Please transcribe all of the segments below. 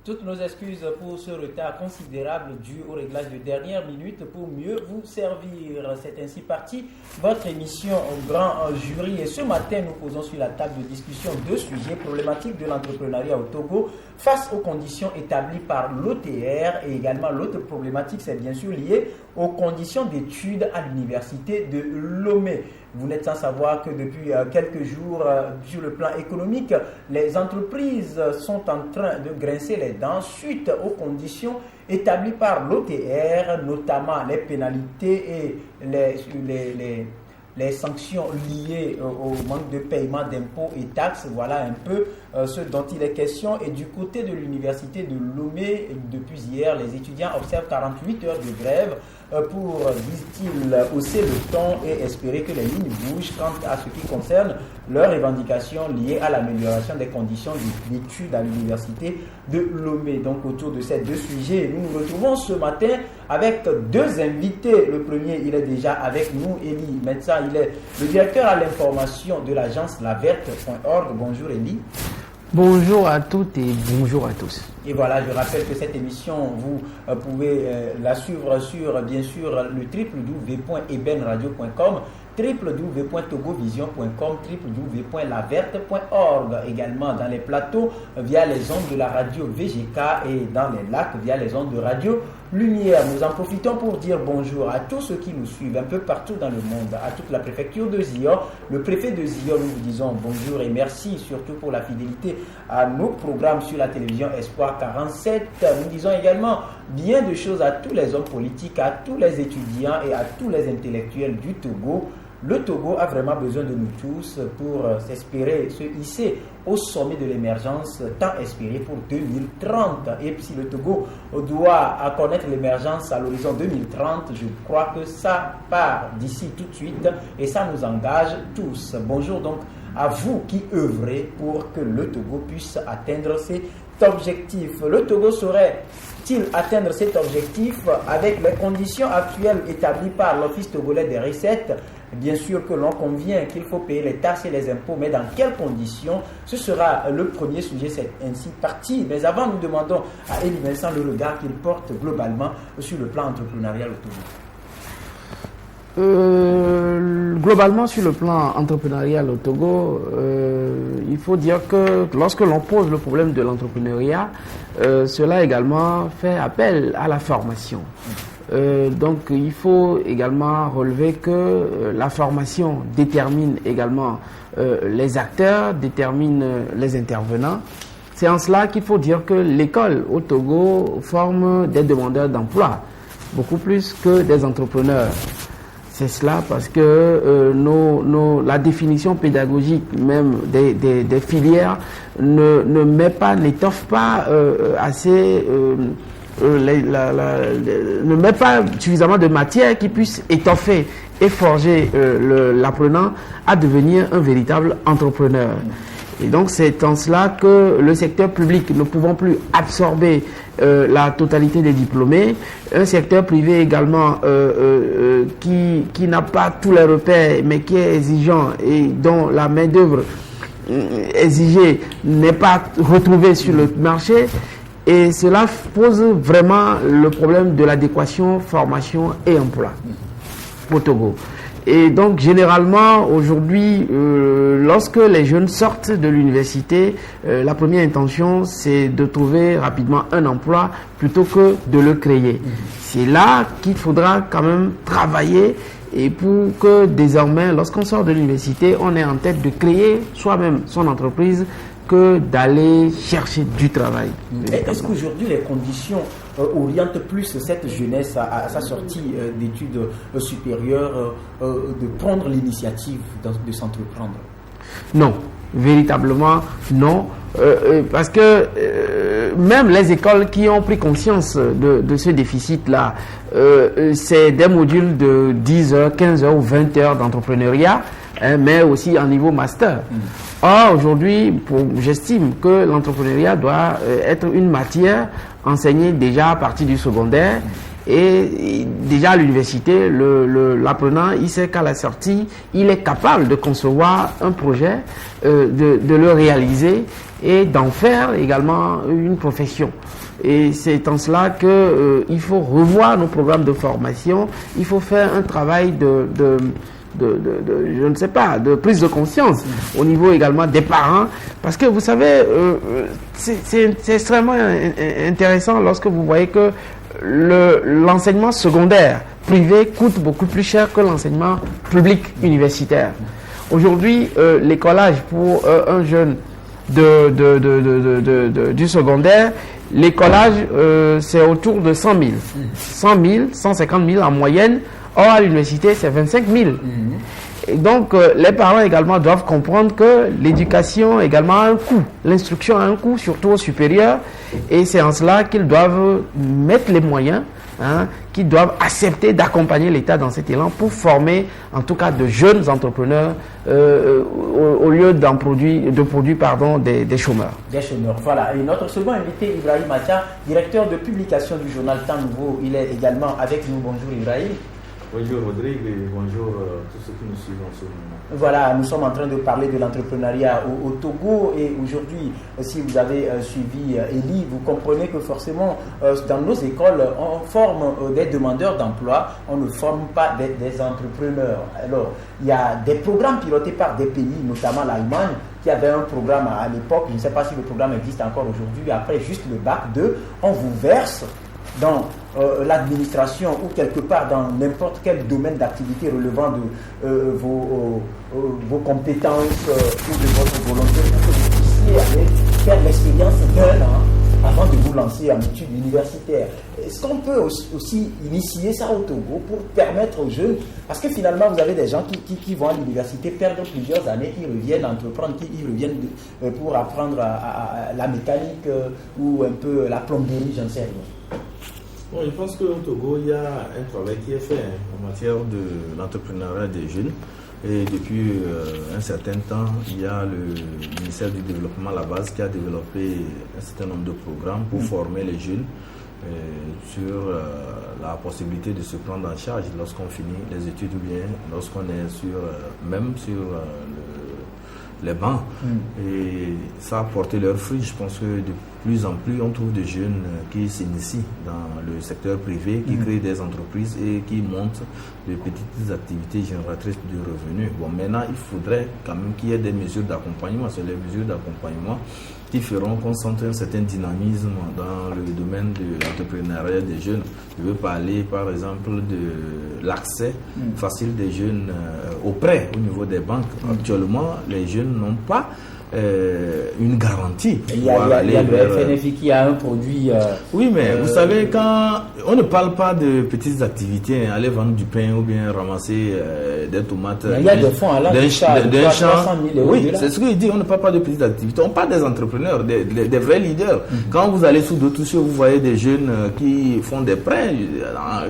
Toutes nos excuses pour ce retard considérable dû au réglage de dernière minute pour mieux vous servir. C'est ainsi parti votre émission au grand jury. Et ce matin, nous posons sur la table de discussion deux sujets problématiques de l'entrepreneuriat au Togo face aux conditions établies par l'OTR, et également l'autre problématique, c'est bien sûr lié aux conditions d'études à l'université de Lomé. Vous n'êtes sans savoir que depuis quelques jours, sur le plan économique, les entreprises sont en train de grincer les dents suite aux conditions établies par l'OTR, notamment les pénalités et les sanctions liées au manque de paiement d'impôts et taxes. Voilà un peu ce dont il est question. Et du côté de l'université de Lomé, depuis hier, les étudiants observent 48 heures de grève pour, disent-ils, hausser le ton et espérer que les lignes bougent quant à ce qui concerne leurs revendications liées à l'amélioration des conditions d'études à l'université de Lomé. Donc autour de ces deux sujets, nous nous retrouvons ce matin avec deux invités. Le premier, il est déjà avec nous, Élie Médecin. Il est le directeur à l'information de l'agence laverte.org. Bonjour Élie. Bonjour à toutes et bonjour à tous. Et voilà, je rappelle que cette émission, vous pouvez la suivre sur, bien sûr, le www.ebenradio.com, www.togovision.com, www.laverte.org, également dans les plateaux via les ondes de la radio VGK et dans les lacs via les ondes de radio Lumière. Nous en profitons pour dire bonjour à tous ceux qui nous suivent un peu partout dans le monde, à toute la préfecture de Zion, le préfet de Zion. Nous vous disons bonjour et merci surtout pour la fidélité à nos programmes sur la télévision Espoir 47. Nous disons également bien de choses à tous les hommes politiques, à tous les étudiants et à tous les intellectuels du Togo. Le Togo a vraiment besoin de nous tous pour s'espérer, se hisser au sommet de l'émergence tant espéré pour 2030. Et si le Togo doit connaître l'émergence à l'horizon 2030, je crois que ça part d'ici tout de suite et ça nous engage tous. Bonjour donc à vous qui œuvrez pour que le Togo puisse atteindre cet objectif. Le Togo saurait-il atteindre cet objectif avec les conditions actuelles établies par l'Office togolais des recettes? Bien sûr que l'on convient qu'il faut payer les taxes et les impôts, mais dans quelles conditions? Ce sera le premier sujet, c'est ainsi parti. Mais avant, nous demandons à Élie Vincent le regard qu'il porte globalement sur le plan entrepreneurial au Togo. Globalement, sur le plan entrepreneurial au Togo, il faut dire que lorsque l'on pose le problème de l'entrepreneuriat, cela également fait appel à la formation. Donc il faut également relever que la formation détermine également les acteurs, détermine les intervenants. C'est en cela qu'il faut dire que l'école au Togo forme des demandeurs d'emploi, beaucoup plus que des entrepreneurs. C'est cela parce que la définition pédagogique même des filières n'étoffe pas assez... ne met pas suffisamment de matière qui puisse étoffer et forger l'apprenant à devenir un véritable entrepreneur. Et donc c'est en cela que le secteur public ne pouvant plus absorber la totalité des diplômés, un secteur privé également qui n'a pas tous les repères mais qui est exigeant et dont la main d'œuvre exigée n'est pas retrouvée sur le marché. Et cela pose vraiment le problème de l'adéquation, formation et emploi au Togo. Et donc, généralement, aujourd'hui, lorsque les jeunes sortent de l'université, la première intention, c'est de trouver rapidement un emploi plutôt que de le créer. C'est là qu'il faudra quand même travailler et pour que désormais, lorsqu'on sort de l'université, on est en tête de créer soi-même son entreprise que d'aller chercher du travail. Est-ce qu'aujourd'hui les conditions orientent plus cette jeunesse à sa sortie d'études supérieures de prendre l'initiative de s'entreprendre? Non, véritablement non, parce que même les écoles qui ont pris conscience de ce déficit-là, c'est des modules de 10 heures, 15 heures ou 20 heures d'entrepreneuriat, mais aussi en niveau master. Or, aujourd'hui, j'estime que l'entrepreneuriat doit être une matière enseignée déjà à partir du secondaire Et déjà à l'université, l'apprenant, il sait qu'à la sortie, il est capable de concevoir un projet, de le réaliser et d'en faire également une profession. Et c'est en cela que il faut revoir nos programmes de formation, il faut faire un travail je ne sais pas, de prise de conscience au niveau également des parents, parce que vous savez, c'est extrêmement intéressant lorsque vous voyez que l'enseignement secondaire privé coûte beaucoup plus cher que l'enseignement public universitaire. Aujourd'hui, l'écolage pour un jeune du secondaire, l'écolage c'est autour de 100 000, 150 000 en moyenne. Or, à l'université, c'est 25 000. Et donc, les parents également doivent comprendre que l'éducation également a un coût. L'instruction a un coût, surtout au supérieur. Et c'est en cela qu'ils doivent mettre les moyens, qu'ils doivent accepter d'accompagner l'État dans cet élan pour former, en tout cas, de jeunes entrepreneurs au lieu de produire des chômeurs. Des chômeurs, voilà. Et notre second invité, Ibrahim Atia, directeur de publication du journal Temps Nouveau, il est également avec nous. Bonjour Ibrahim. Bonjour Rodrigue et bonjour tous ceux qui nous suivent en ce moment. Voilà, nous sommes en train de parler de l'entrepreneuriat au Togo et aujourd'hui, si vous avez suivi Eli, vous comprenez que forcément dans nos écoles, on forme des demandeurs d'emploi, on ne forme pas des entrepreneurs. Alors, il y a des programmes pilotés par des pays, notamment l'Allemagne, qui avait un programme à l'époque, je ne sais pas si le programme existe encore aujourd'hui, après juste le bac 2, on vous verse dans l'administration ou quelque part dans n'importe quel domaine d'activité relevant de vos compétences ou de votre volonté pour que vous puissiez aller faire l'expérience d'un an avant de vous lancer en études universitaires. Est-ce qu'on peut aussi initier ça au Togo pour permettre aux jeunes, parce que finalement vous avez des gens qui vont à l'université perdre plusieurs années, qui reviennent entreprendre, qui reviennent pour apprendre à la mécanique ou un peu la plomberie, j'en sais rien. Bon, je pense qu'au Togo, il y a un travail qui est fait en matière de l'entrepreneuriat des jeunes. Et depuis un certain temps, il y a le ministère du Développement à la base qui a développé un certain nombre de programmes pour former les jeunes sur la possibilité de se prendre en charge lorsqu'on finit les études ou bien lorsqu'on est sur les bancs. Et ça a porté leurs fruits. Je pense que de plus en plus, on trouve des jeunes qui s'initient dans le secteur privé, qui créent des entreprises et qui montent de petites activités génératrices de revenus. Bon, maintenant, il faudrait quand même qu'il y ait des mesures d'accompagnement. C'est les mesures d'accompagnement qui feront qu'on sente un certain dynamisme dans le domaine de l'entrepreneuriat des jeunes. Je veux parler, par exemple, de l'accès facile des jeunes au prêt au niveau des banques. Actuellement, les jeunes n'ont pas une garantie. Il y a le FNFI qui a un produit. Oui, mais vous savez, quand on ne parle pas de petites activités, aller vendre du pain ou bien ramasser des tomates. Il y a des fonds à d'un champ. Oui, c'est ce que je dis. On ne parle pas de petites activités. On parle des entrepreneurs, des vrais leaders. Quand vous allez sous d'autres touches, vous voyez des jeunes qui font des prêts,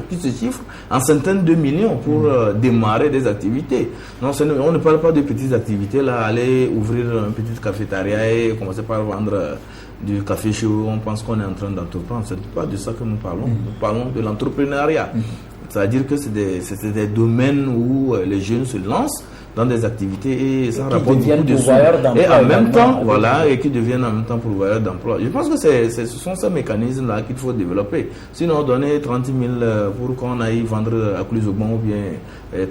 qui se chiffrent en centaines de millions pour démarrer des activités. Non, on ne parle pas de petites activités. Là, aller ouvrir un petit cafétéria et commencer par vendre du café chaud, on pense qu'on est en train d'entreprendre. Ce n'est pas de ça que nous parlons. Nous parlons de l'entrepreneuriat. C'est-à-dire que c'est des domaines où les jeunes se lancent dans des activités et ça rapporte beaucoup de sous. Et en même temps, voilà, et qui deviennent en même temps pourvoyeurs d'emploi. Je pense que ce sont ces mécanismes-là qu'il faut développer. Sinon, donner 30 000 pour qu'on aille vendre à Cluzobon ou bien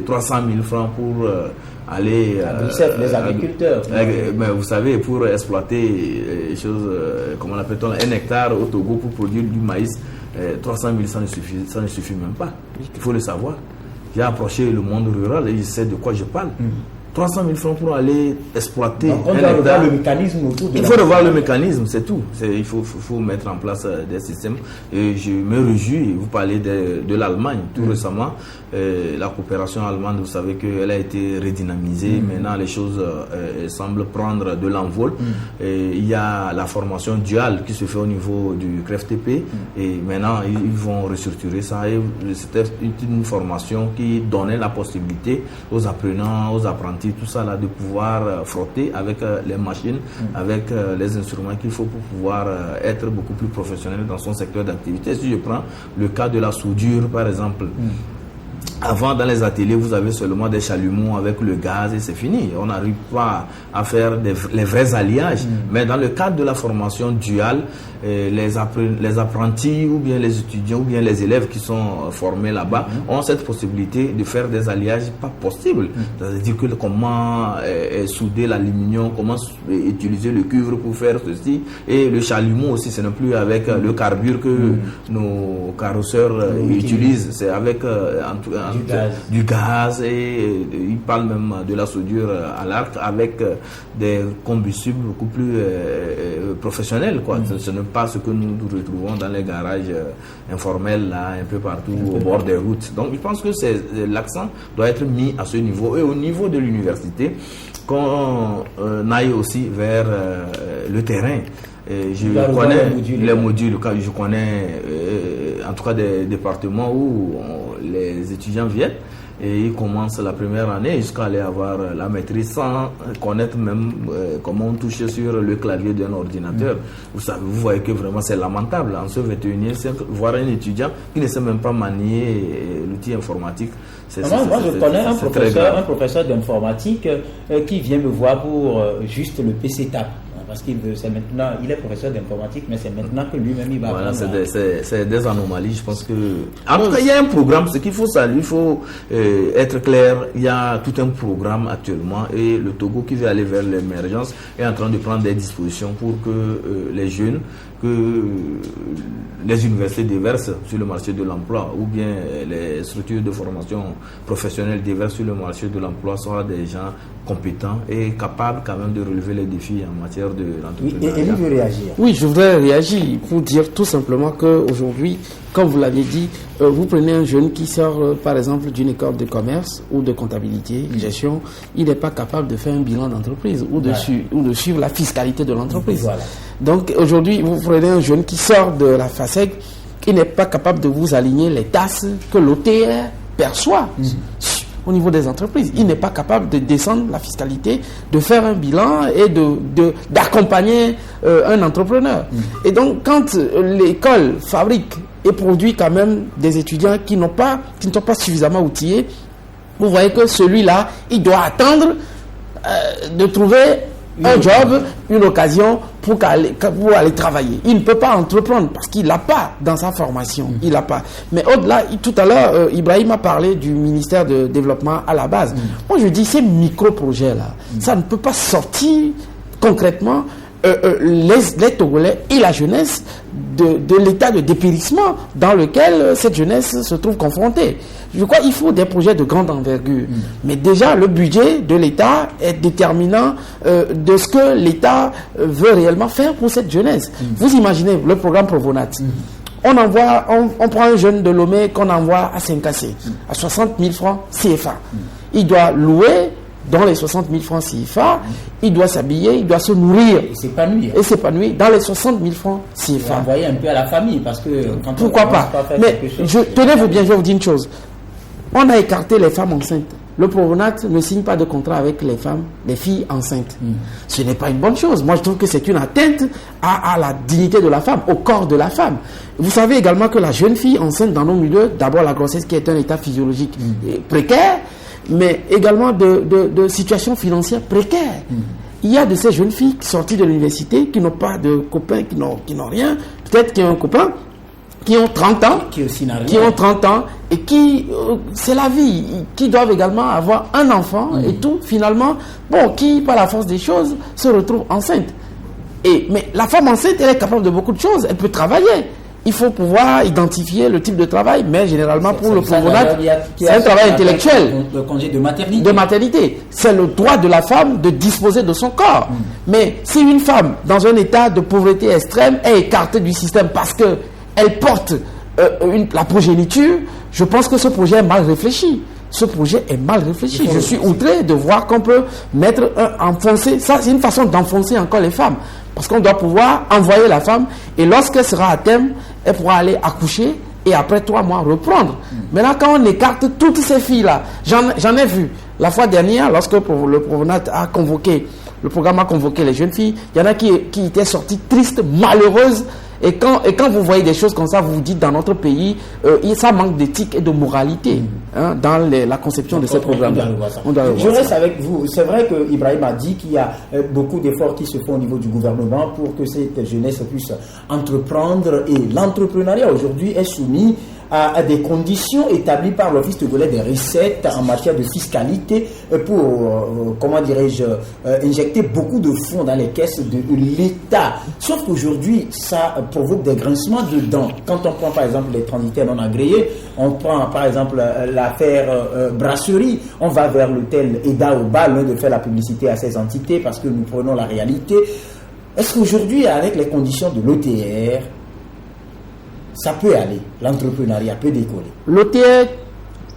300 000 francs pour aller les agriculteurs. Mais vous savez, pour exploiter choses, comment l'appelle-t-on, 1 hectare au Togo pour produire du maïs, 300 000, ça ne suffit même pas. Il faut le savoir. J'ai approché le monde rural et je sais de quoi je parle. 300 000 francs pour aller exploiter. Donc, on doit revoir le mécanisme autour de. Il faut revoir le mécanisme, c'est tout. Il faut mettre en place des systèmes. Et je me réjouis, vous parlez de l'Allemagne. Tout récemment, la coopération allemande, vous savez qu'elle a été redynamisée. Maintenant, les choses semblent prendre de l'envol. Il y a la formation duale qui se fait au niveau du CREFTP. Et maintenant, ils vont restructurer ça. C'était une formation qui donnait la possibilité aux apprenants, aux apprentis mathématiques, tout ça là, de pouvoir frotter avec les machines, avec les instruments qu'il faut pour pouvoir être beaucoup plus professionnel dans son secteur d'activité. Si je prends le cas de la soudure, par exemple, avant, dans les ateliers, vous avez seulement des chalumeaux avec le gaz et c'est fini. On n'arrive pas à faire les vrais alliages. Mais dans le cadre de la formation duale, les apprentis ou bien les étudiants ou bien les élèves qui sont formés là-bas ont cette possibilité de faire des alliages pas possibles. C'est-à-dire que comment souder l'aluminium, comment utiliser le cuivre pour faire ceci. Et le chalumeau aussi, ce n'est plus avec le carbure que nos carrosseurs utilisent. C'est avec du gaz et il parle même de la soudure à l'arc avec des combustibles beaucoup plus professionnels, quoi. Ce n'est pas ce que nous retrouvons dans les garages informels là, un peu partout au bord des routes. Donc je pense que l'accent doit être mis à ce niveau et au niveau de l'université qu'on aille aussi vers le terrain. Je connais les modules, je connais en tout cas des départements où les étudiants viennent et ils commencent la première année jusqu'à aller avoir la maîtrise sans connaître même comment on touche sur le clavier d'un ordinateur. Vous voyez que vraiment c'est lamentable en ce 21e siècle, voir un étudiant qui ne sait même pas manier l'outil informatique. Moi je connais un professeur d'informatique qui vient me voir pour juste le PC TAP. Parce qu'il est professeur d'informatique, mais c'est maintenant que lui-même il va apprendre. C'est des anomalies, je pense que... En tout cas, il y a un programme, ce qu'il faut saluer, il faut être clair, il y a tout un programme actuellement et le Togo qui veut aller vers l'émergence est en train de prendre des dispositions pour que les jeunes, que les universités déversent sur le marché de l'emploi ou bien les structures de formation professionnelle déversent sur le marché de l'emploi soient des gens compétents et capables quand même de relever les défis en matière de l'entrepreneuriat. Et lui veut réagir. Oui, je voudrais réagir pour dire tout simplement qu'aujourd'hui, comme vous l'avez dit, vous prenez un jeune qui sort par exemple d'une école de commerce ou de comptabilité, gestion, il n'est pas capable de faire un bilan d'entreprise ou de suivre la fiscalité de l'entreprise. Voilà. Donc aujourd'hui, vous prenez un jeune qui sort de la FASEG, qui n'est pas capable de vous aligner les tasses que l'OTR perçoit au niveau des entreprises. Il n'est pas capable de descendre la fiscalité, de faire un bilan et d'accompagner un entrepreneur. Et donc, quand l'école fabrique et produit quand même des étudiants qui ne sont pas suffisamment outillés, vous voyez que celui-là, il doit attendre de trouver un job, une occasion pour aller travailler. Il ne peut pas entreprendre parce qu'il n'a pas dans sa formation. Il n'a pas. Mais au-delà, tout à l'heure, Ibrahim a parlé du ministère de développement à la base. Moi, je dis, ces micro-projets-là, ça ne peut pas sortir concrètement les Togolais et la jeunesse de l'état de dépérissement dans lequel cette jeunesse se trouve confrontée. Je crois qu'il faut des projets de grande envergure. Mais déjà, le budget de l'État est déterminant de ce que l'État veut réellement faire pour cette jeunesse. Vous imaginez le programme Provonat. On prend un jeune de Lomé qu'on envoie à Saint-Cassé, à 60 000 francs CFA. Il doit louer dans les 60 000 francs CFA, il doit s'habiller, il doit se nourrir. Et s'épanouir dans les 60 000 francs CFA. Envoyer un peu à la famille, parce que... Pourquoi pas? Mais tenez-vous bien, je vais vous dire une chose. On a écarté les femmes enceintes. Le Provonat ne signe pas de contrat avec les filles enceintes. Ce n'est pas une bonne chose. Moi, je trouve que c'est une atteinte à la dignité de la femme, au corps de la femme. Vous savez également que la jeune fille enceinte dans nos milieux, d'abord la grossesse qui est un état physiologique précaire, mais également de situations financières précaires. Il y a de ces jeunes filles sorties de l'université qui n'ont pas de copains, qui n'ont rien, peut-être qui ont un copain, qui ont 30 ans, qui ont 30 ans et qui, c'est la vie, qui doivent également avoir un enfant et tout, finalement, qui, par la force des choses, se retrouvent enceintes. Mais la femme enceinte, elle est capable de beaucoup de choses, elle peut travailler. Il faut pouvoir identifier le type de travail, mais généralement pour le Provonat, c'est un travail intellectuel. Le congé de maternité. De maternité. C'est le droit de la femme de disposer de son corps. Mais si une femme, dans un état de pauvreté extrême, est écartée du système parce qu'elle porte la progéniture, je pense que ce projet est mal réfléchi. Ce projet est mal réfléchi. Je suis outré de voir qu'on peut enfoncer. Ça, c'est une façon d'enfoncer encore les femmes. Parce qu'on doit pouvoir envoyer la femme et lorsqu'elle sera à terme, elle pourra aller accoucher et après 3 mois reprendre. Maintenant, quand on écarte toutes ces filles-là, j'en ai vu. La fois dernière, lorsque le programme a convoqué les jeunes filles, il y en a qui étaient sorties tristes, malheureuses. Et quand vous voyez des choses comme ça, vous vous dites dans notre pays, ça manque d'éthique et de moralité dans la conception de ces programmes-là. Je reste avec vous. C'est vrai que Ibrahim a dit qu'il y a beaucoup d'efforts qui se font au niveau du gouvernement pour que cette jeunesse puisse entreprendre. Et l'entrepreneuriat aujourd'hui est soumis à des conditions établies par l'Office togolais des recettes en matière de fiscalité pour, injecter beaucoup de fonds dans les caisses de l'État. Sauf qu'aujourd'hui, ça provoque des grincements de dents. Quand on prend par exemple les transitaires non agréés, on prend par exemple l'affaire brasserie, on va vers l'hôtel Eda Oba, loin de faire la publicité à ces entités parce que nous prenons la réalité. Est-ce qu'aujourd'hui, avec les conditions de l'OTR, ça peut aller, l'entrepreneuriat peut décoller? L'OTR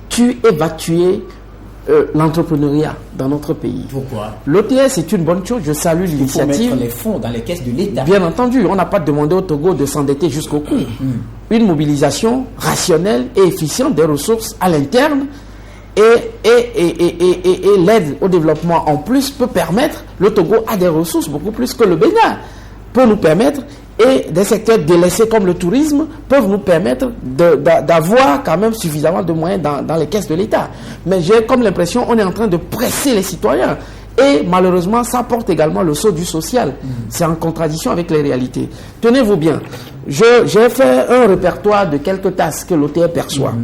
tue et va tuer l'entrepreneuriat dans notre pays. Pourquoi? L'OTR, c'est une bonne chose, je salue l'initiative. Il faut mettre les fonds dans les caisses de l'État. Bien entendu, on n'a pas demandé au Togo de s'endetter jusqu'au cou. Une mobilisation rationnelle et efficiente des ressources à l'interne et l'aide au développement en plus peut permettre, le Togo a des ressources beaucoup plus que le Bénin, peut nous permettre. Et des secteurs délaissés comme le tourisme peuvent nous permettre d'avoir quand même suffisamment de moyens dans les caisses de l'État. Mais j'ai comme l'impression qu'on est en train de presser les citoyens. Et malheureusement, ça porte également le sceau du social. C'est en contradiction avec les réalités. Tenez-vous bien, j'ai fait un répertoire de quelques tasses que l'OTR perçoit.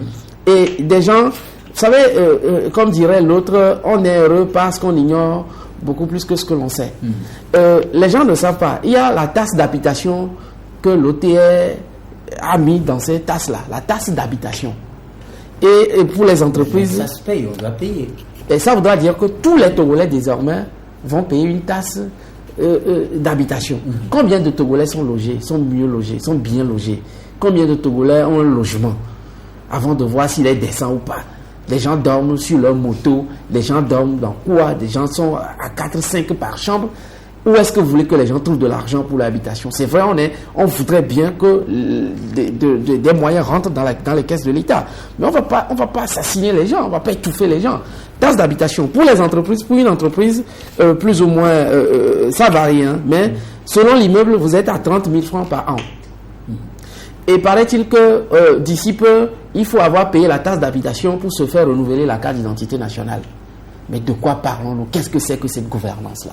Et des gens, vous savez, comme dirait l'autre, on est heureux parce qu'on ignore beaucoup plus que ce que l'on sait. Les gens ne savent pas. Il y a la taxe d'habitation que l'OTR a mis dans ces tasses-là. La taxe d'habitation. Et pour les entreprises... Ça se paye, on va payer. Et ça voudra dire que tous les Togolais désormais vont payer une taxe d'habitation. Combien de Togolais sont logés, sont mieux logés, sont bien logés? Combien de Togolais ont un logement avant de voir s'il est décent ou pas? Les gens dorment sur leur moto, les gens dorment dans quoi? Des gens sont à 4-5 par chambre. Où est-ce que vous voulez que les gens trouvent de l'argent pour l'habitation? C'est vrai, on voudrait bien que des moyens rentrent dans les caisses de l'État. Mais on va pas assassiner les gens, on ne va pas étouffer les gens. Taxe d'habitation pour les entreprises, pour une entreprise, plus ou moins, ça varie, mais selon l'immeuble, vous êtes à 30 000 francs par an. Et paraît-il que d'ici peu, il faut avoir payé la taxe d'habitation pour se faire renouveler la carte d'identité nationale. Mais de quoi parlons-nous? Qu'est-ce que c'est que cette gouvernance-là?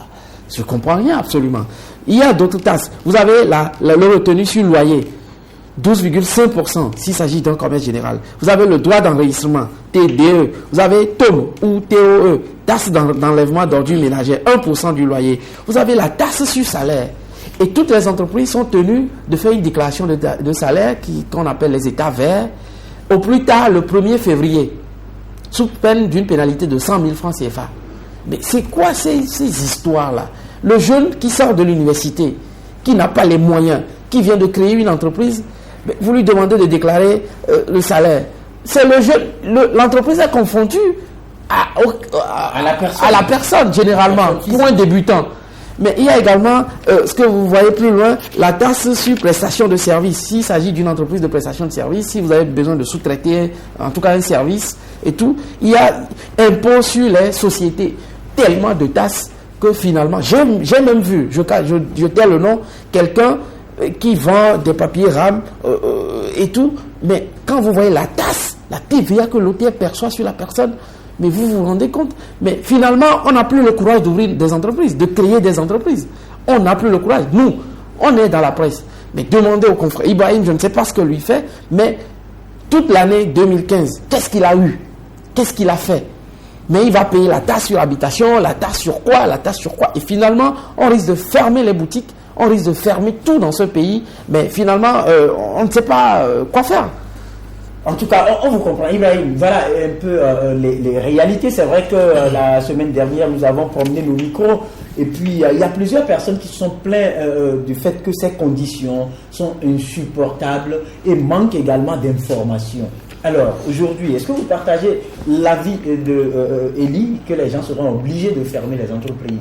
Je ne comprends rien absolument. Il y a d'autres taxes. Vous avez le retenu sur loyer, 12,5% s'il s'agit d'un commerce général. Vous avez le droit d'enregistrement, TDE. Vous avez TOM ou TOE, taxe d'enlèvement d'ordures ménagères, 1% du loyer. Vous avez la taxe sur salaire. Et toutes les entreprises sont tenues de faire une déclaration de salaire qu'on appelle les états verts au plus tard le 1er février, sous peine d'une pénalité de 100 000 francs CFA. Mais c'est quoi ces histoires-là? Le jeune qui sort de l'université, qui n'a pas les moyens, qui vient de créer une entreprise, vous lui demandez de déclarer le salaire. C'est le jeune, l'entreprise est confondue à la personne, généralement, pour un débutant. Mais il y a également, ce que vous voyez plus loin, la taxe sur prestation de service. S'il s'agit d'une entreprise de prestation de service, si vous avez besoin de sous-traiter, en tout cas un service et tout, il y a impôt sur les sociétés. Tellement de tasses que finalement, j'ai même vu, je tais le nom, quelqu'un qui vend des papiers RAM et tout, mais quand vous voyez la taxe, la TVA que l'OTR perçoit sur la personne, mais vous vous rendez compte? Mais finalement, on n'a plus le courage d'ouvrir des entreprises, de créer des entreprises. On n'a plus le courage. Nous, on est dans la presse. Mais demandez au confrère Ibrahim, je ne sais pas ce que lui fait, mais toute l'année 2015, qu'est-ce qu'il a eu? Qu'est-ce qu'il a fait? Mais il va payer la taxe sur l'habitation, la taxe sur quoi? Et finalement, on risque de fermer les boutiques, on risque de fermer tout dans ce pays. Mais finalement, on ne sait pas quoi faire. En tout cas, on vous comprend. Ibrahim, voilà un peu les réalités. C'est vrai que la semaine dernière, nous avons promené nos micros et puis il y a plusieurs personnes qui se sont plaintes du fait que ces conditions sont insupportables et manquent également d'informations. Alors, aujourd'hui, est-ce que vous partagez l'avis de Elie que les gens seront obligés de fermer les entreprises?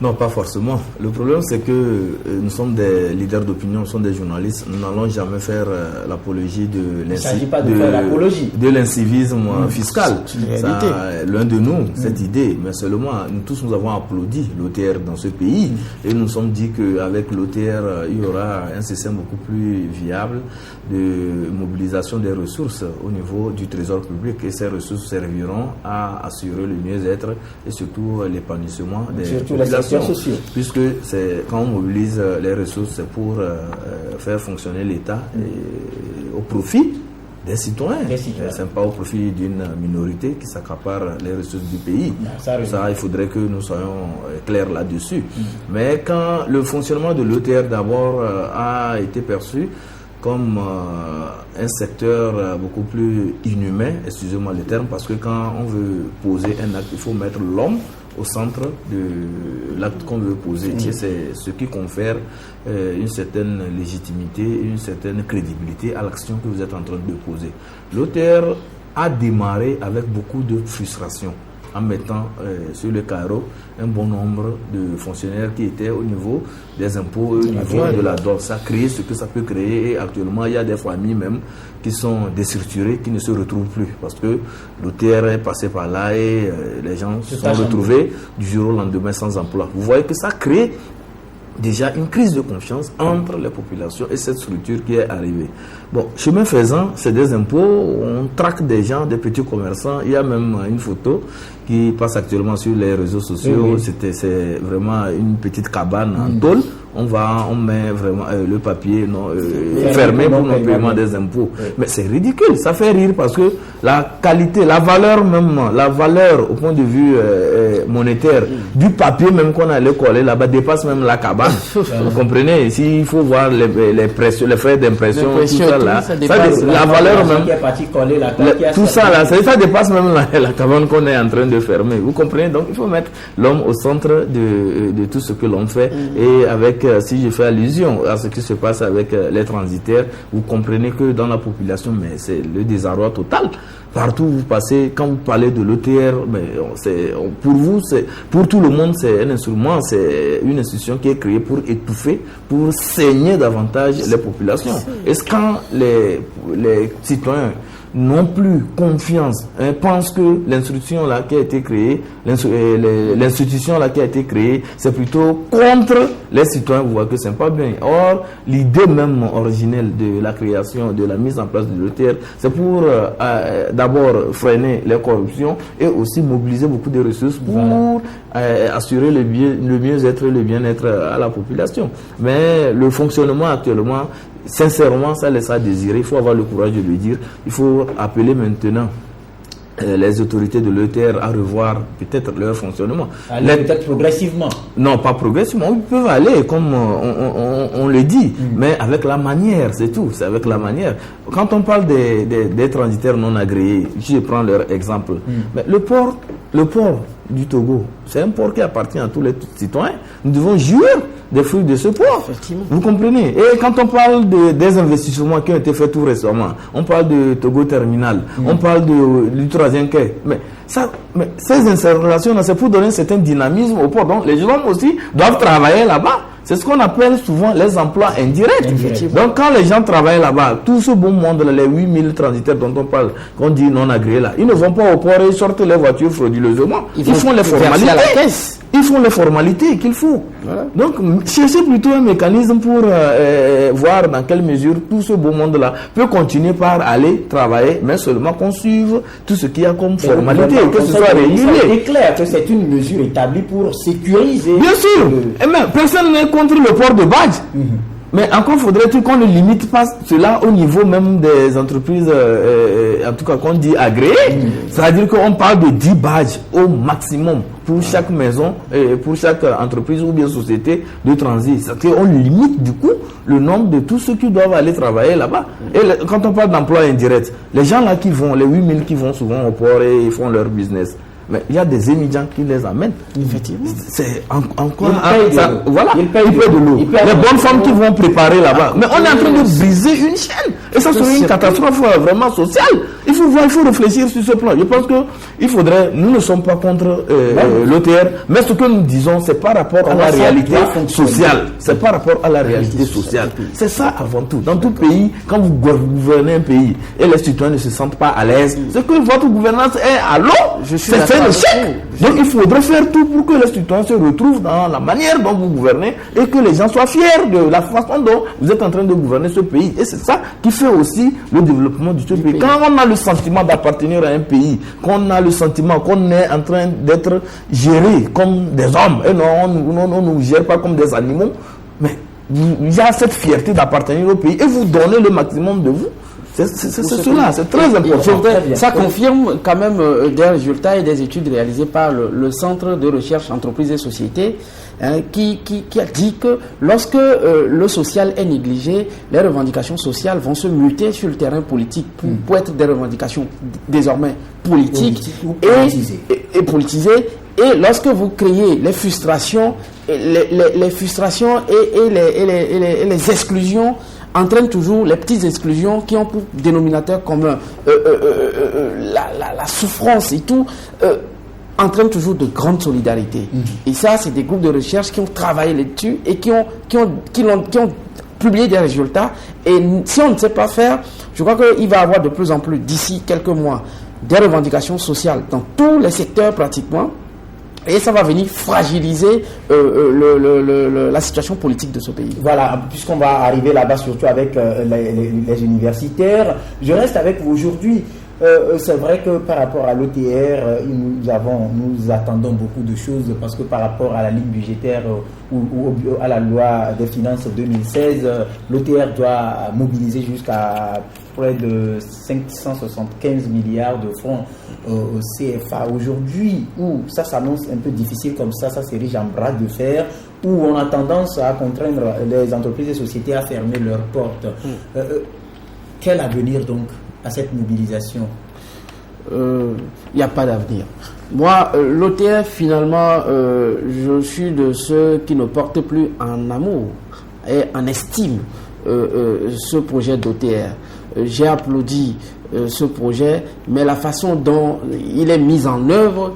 Non, pas forcément. Le problème, c'est que nous sommes des leaders d'opinion, nous sommes des journalistes. Nous n'allons jamais faire l'apologie de l'incivisme fiscal. Loin de nous, cette idée. Mais seulement, nous tous, nous avons applaudi l'OTR dans ce pays. Et nous nous sommes dit qu'avec l'OTR, il y aura un système beaucoup plus viable de mobilisation des ressources au niveau du trésor public. Et ces ressources serviront à assurer le mieux-être et surtout l'épanouissement des populations. Puisque c'est quand on mobilise les ressources, c'est pour faire fonctionner l'État au profit des citoyens. C'est pas au profit d'une minorité qui s'accapare les ressources du pays. Ça, il faudrait que nous soyons clairs là-dessus. Mais quand le fonctionnement de l'OTR d'abord a été perçu comme un secteur beaucoup plus inhumain, excusez-moi le terme, parce que quand on veut poser un acte, il faut mettre l'homme au centre de l'acte qu'on veut poser. Et c'est ce qui confère une certaine légitimité, une certaine crédibilité à l'action que vous êtes en train de poser. L'OTR a démarré avec beaucoup de frustration, en mettant sur le carreau un bon nombre de fonctionnaires qui étaient au niveau des impôts, au niveau de la DOR. Ça a créé ce que ça peut créer, et actuellement il y a des familles même qui sont déstructurées, qui ne se retrouvent plus, parce que l'OTR est passé par là et les gens se sont retrouvés du jour au lendemain sans emploi. Vous voyez que ça crée déjà une crise de confiance entre les populations et cette structure qui est arrivée. Bon, chemin faisant, c'est des impôts, on traque des gens, des petits commerçants. Il y a même une photo qui passe actuellement sur les réseaux sociaux. C'est vraiment une petite cabane en tôle. On met vraiment le papier fermé pour le paiement des impôts. Mais c'est ridicule, ça fait rire parce que la qualité, la valeur au point de vue monétaire du papier même qu'on allait coller là-bas dépasse même la cabane. Vous comprenez? S'il faut voir les frais d'impression, tout ça là, la valeur même, tout ça là, ça dépasse même la cabane qu'on est en train de fermer. Vous comprenez? Donc il faut mettre l'homme au centre de tout ce que l'on fait. Et avec si je fais allusion à ce qui se passe avec les transitaires, vous comprenez que dans la population, mais c'est le désarroi total. Partout où vous passez, quand vous parlez de l'OTR, pour vous, pour tout le monde, c'est un instrument, c'est une institution qui est créée pour étouffer, pour saigner davantage les populations. Est-ce quand les citoyens n'ont plus confiance, pensent que l'institution là qui a été créée, c'est plutôt contre les citoyens, vous voyez que c'est pas bien. Or, l'idée même originelle de la création, de la mise en place de l'OTR, c'est pour d'abord freiner les corruptions et aussi mobiliser beaucoup de ressources pour assurer le mieux-être et le bien-être à la population. Mais le fonctionnement actuellement, sincèrement, ça laisse à désirer. Il faut avoir le courage de le dire. Il faut appeler maintenant les autorités de l'ETR à revoir peut-être leur fonctionnement. Peut-être progressivement. Non, pas progressivement. Ils peuvent aller, comme on le dit, mais avec la manière, c'est tout. C'est avec la manière. Quand on parle des transitaires non agréés, je prends leur exemple. Mais le port du Togo, c'est un port qui appartient à tous les citoyens. Nous devons jouir des fruits de ce port. Vous comprenez? Et quand on parle des investissements qui ont été faits tout récemment, on parle de Togo Terminal, on parle du troisième quai. Mais ces installations-là, c'est pour donner un certain dynamisme au port. Donc les gens aussi doivent travailler là-bas. C'est ce qu'on appelle souvent les emplois indirects. Donc quand les gens travaillent là-bas, tout ce bon monde-là, les 8000 transitaires dont on parle, qu'on dit non agréés là, ils ne vont pas au port et sortent les voitures frauduleusement. Ils font les formalités. À la caisse. Ils font les formalités qu'il faut. Voilà. Donc, cherchez plutôt un mécanisme pour voir dans quelle mesure tout ce beau monde-là peut continuer par aller travailler, mais seulement qu'on suive tout ce qu'il y a comme formalité, que ce soit régulier. C'est clair que c'est une mesure établie pour sécuriser. Bien sûr. Et même, personne n'est contre le port de badge. Mais encore faudrait-il qu'on ne limite pas cela au niveau même des entreprises, en tout cas qu'on dit agréées. C'est-à-dire qu'on parle de 10 badges au maximum pour chaque maison, pour chaque entreprise ou bien société de transit. C'est-à-dire qu'on limite du coup le nombre de tous ceux qui doivent aller travailler là-bas. Et quand on parle d'emploi indirect, les gens là qui vont, les 8000 qui vont souvent au port et ils font leur business. Mais il y a des émigrants qui les amènent. Effectivement. C'est encore. Ils payent de l'eau. Les bonnes femmes qui vont préparer là-bas. Mais on est en train de briser une chaîne. Et ça serait une catastrophe vraiment sociale. Il faut voir, il faut réfléchir sur ce plan. Je pense que il faudrait, nous ne sommes pas contre l'OTR, mais ce que nous disons, c'est par rapport à la réalité sociale. C'est par rapport à la réalité sociale. C'est ça avant tout. Dans tout pays, quand vous gouvernez un pays et les citoyens ne se sentent pas à l'aise, c'est que votre gouvernance est à l'eau. C'est un échec. Donc il faudrait faire tout pour que les citoyens se retrouvent dans la manière dont vous gouvernez et que les gens soient fiers de la façon dont vous êtes en train de gouverner ce pays. Et c'est ça qui fait aussi le développement du pays. Quand on a le sentiment d'appartenir à un pays, qu'on a le sentiment qu'on est en train d'être géré comme des hommes, et non, on ne nous gère pas comme des animaux, mais il y a cette fierté d'appartenir au pays et vous donnez le maximum de vous. C'est cela, c'est très important. Ça confirme quand même des résultats et des études réalisées par le Centre de recherche entreprises et sociétés qui a dit que lorsque le social est négligé, les revendications sociales vont se muter sur le terrain politique pour être des revendications désormais politiques et politisées. Et lorsque vous créez les frustrations, les frustrations et les exclusions entraînent toujours les petites exclusions qui ont pour dénominateur commun la souffrance et tout, entraînent toujours de grandes solidarités. Et ça, c'est des groupes de recherche qui ont travaillé là-dessus et qui ont publié des résultats. Et si on ne sait pas faire, je crois qu'il va y avoir de plus en plus, d'ici quelques mois, des revendications sociales dans tous les secteurs pratiquement. Et ça va venir fragiliser la situation politique de ce pays. Voilà, puisqu'on va arriver là-bas, surtout avec les universitaires. Je reste avec vous aujourd'hui. C'est vrai que par rapport à l'OTR, nous attendons beaucoup de choses parce que par rapport à la ligne budgétaire ou à la loi des finances 2016, l'OTR doit mobiliser jusqu'à près de 575 milliards de francs au CFA. Aujourd'hui, où ça s'annonce un peu difficile comme ça s'érige en bras de fer, où on a tendance à contraindre les entreprises et sociétés à fermer leurs portes. Quel avenir donc à cette mobilisation? Il n'y a pas d'avenir. Moi, l'OTR, finalement, je suis de ceux qui ne portent plus en amour et en estime ce projet d'OTR. J'ai applaudi ce projet, mais la façon dont il est mis en œuvre,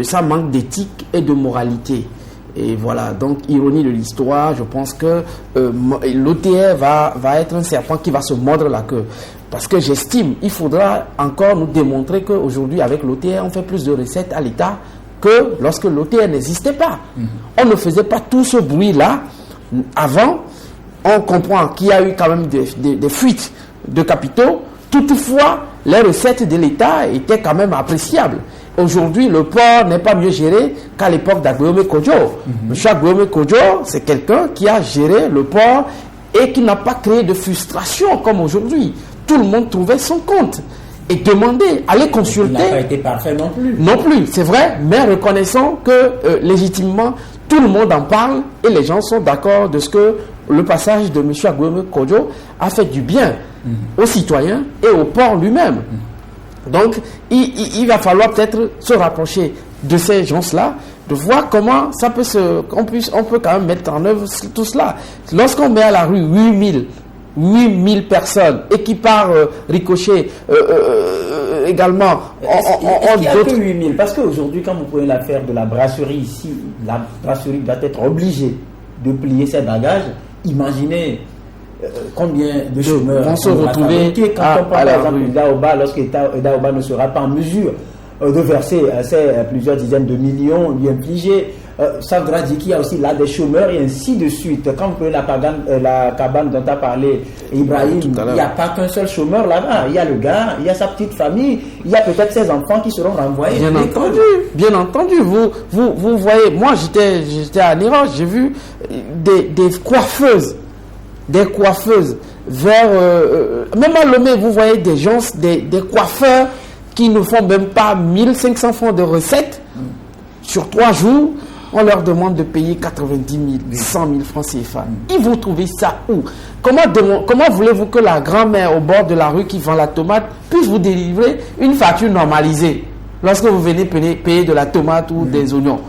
ça manque d'éthique et de moralité. Et voilà, donc ironie de l'histoire, je pense que l'OTR va être un serpent qui va se mordre la queue. Parce que j'estime, il faudra encore nous démontrer qu'aujourd'hui, avec l'OTR, on fait plus de recettes à l'État que lorsque l'OTR n'existait pas. On ne faisait pas tout ce bruit-là avant. On comprend qu'il y a eu quand même des fuites de capitaux. Toutefois, les recettes de l'État étaient quand même appréciables. Aujourd'hui, le port n'est pas mieux géré qu'à l'époque d'Aguiome Kodjo. M. Aguiome Kodjo, c'est quelqu'un qui a géré le port et qui n'a pas créé de frustration comme aujourd'hui. Tout le monde trouvait son compte et demandait, allez consulter. Il n'a pas été parfait non plus. Non plus, c'est vrai, mais reconnaissons que légitimement, tout le monde en parle et les gens sont d'accord de ce que le passage de M. Aguiome Kodjo a fait du bien aux citoyens et au port lui-même. Donc, il va falloir peut-être se rapprocher de ces gens-là, de voir comment ça peut on peut quand même mettre en œuvre tout cela. Lorsqu'on met à la rue 8000 personnes et qui par ricochet également il y a que 8000 parce qu'aujourd'hui quand vous prenez l'affaire de la brasserie ici, la brasserie doit être obligée de plier ses bagages. Imaginez combien de chômeurs vont se retrouver quand on prend par exemple Daoba, lorsque Daoba ne sera pas en mesure de verser plusieurs dizaines de millions lui infligés. Ça voudra dire qu'il y a aussi là des chômeurs et ainsi de suite. Quand vous prenez la cabane dont a parlé Ibrahim, il n'y a pas qu'un seul chômeur là-bas. Il y a le gars, il y a sa petite famille, il y a peut-être ses enfants qui seront renvoyés. Bien entendu. Vous voyez, moi j'étais à Néran, j'ai vu des coiffeuses vers même à Lomé, vous voyez des gens, des coiffeurs qui ne font même pas 1500 francs de recettes sur 3 jours. On leur demande de payer 90 000, 100 000 francs CFA. Ils vont trouver ça où? Comment voulez-vous que la grand-mère au bord de la rue qui vend la tomate puisse vous délivrer une facture normalisée lorsque vous venez payer de la tomate ou des oignons?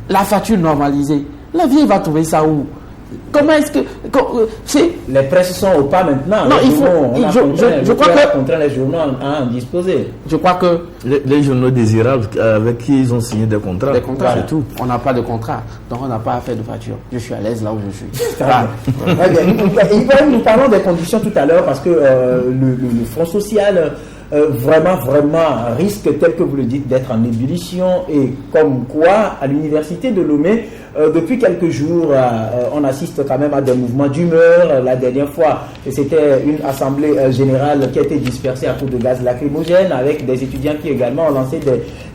La facture normalisée, la vieille va trouver ça où? Comment est-ce que... Les presses sont au pas maintenant. Non, il faut... Je crois que... contraint les journaux à en disposer. Je crois que... Les journaux désirables avec qui ils ont signé des contrats. Des contrats, c'est tout. On n'a pas de contrat, donc on n'a pas à faire de facture. Je suis à l'aise là où je suis. Nous parlons des conditions tout à l'heure parce que le Front social... vraiment risque, tel que vous le dites, d'être en ébullition, et comme quoi à l'université de Lomé depuis quelques jours on assiste quand même à des mouvements d'humeur. La dernière fois c'était une assemblée générale qui a été dispersée à coups de gaz lacrymogène, avec des étudiants qui également ont lancé